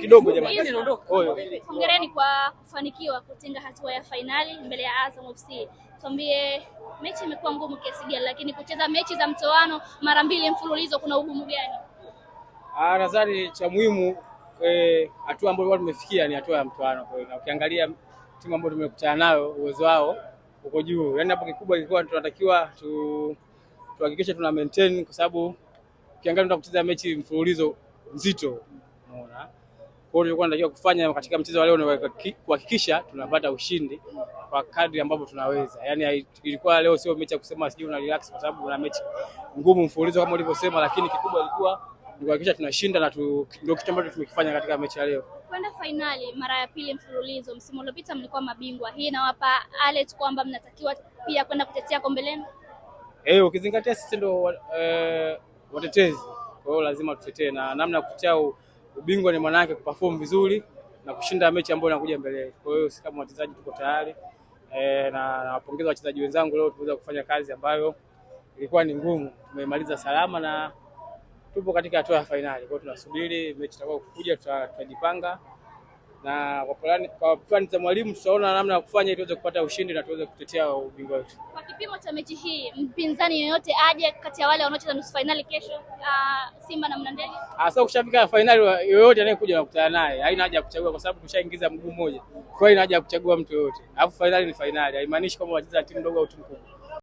kidogo jamani. Hongereni kwa kufanikiwa kutinga hatua ya finali mbele ya Azam FC. Tuambie, mechi imekuwa ngumu kiasi gani, lakini kucheza mechi za mtoano mara 2 mfululizo kuna ugumu gani? Nadhani cha muhimu hatua ambayo tumefikia ni hatua ya mtoano. Kwa hiyo ukiangalia timu ambayo tumekutana nayo uwezo wao uko juu. Yaani hapo kikubwa kilikuwa tunatakiwa tuhakikishe tuna maintain, kwa sababu ukiangalia tunataka kucheza mechi mfululizo nzito. Unaona? Kwa hiyo tulikuwa tunatakiwa kufanya katika mchezo wa leo ni kuhakikisha tunapata ushindi kwa kadri ambavyo tunaweza. Yaani ilikuwa leo sio mechi ya kusema sijui una relax, kwa sababu una mechi ngumu mfululizo kama ulivyosema, lakini kikubwa ilikuwa ni kuhakikisha tunashinda na ndio kitu ambacho tumekifanya katika mechi ya leo. Kwenda finali mara ya 2 mfululizo, msimu uliopita mlikuwa mabingwa. Hii inawapa alert kwamba mnatakiwa pia kwenda kutetea kombe lenu. Ukizingatia sisi ndio watetezi. Kwa hiyo lazima tutetee, na namna ya kutetea ubingwa ni maana yake kuperform vizuri na kushinda mechi ambayo inakuja mbele. Kwa hiyo sisi kama wachezaji tuko tayari. Na nawapongeza wachezaji wenzangu, leo tumeweza kufanya kazi ambayo ilikuwa ni ngumu. Tumemaliza salama na tupo katika hatua ya finali. Kwa hiyo tunasubiri mechi itakayokuja, tutajipanga na kwa plani za mwalimu tutaona namna ya kufanya ili tuweze kupata ushindi na tuweze kutetea ubingwa wetu. Kwa kipimo cha mechi hii, mpinzani yoyote aje kati ya wale wanaocheza nusu finali kesho, Simba na Mnandege? Sasa ukishafika finali, yoyote anayekuja nakutana naye, haina haja ya kuchagua, kwa sababu tushaingiza mguu mmoja. Kwa hiyo haina haja ya kuchagua mtu yoyote. Alafu finali ni finali, haimaanishi kwamba wacheza timu ndogo au timu kubwa.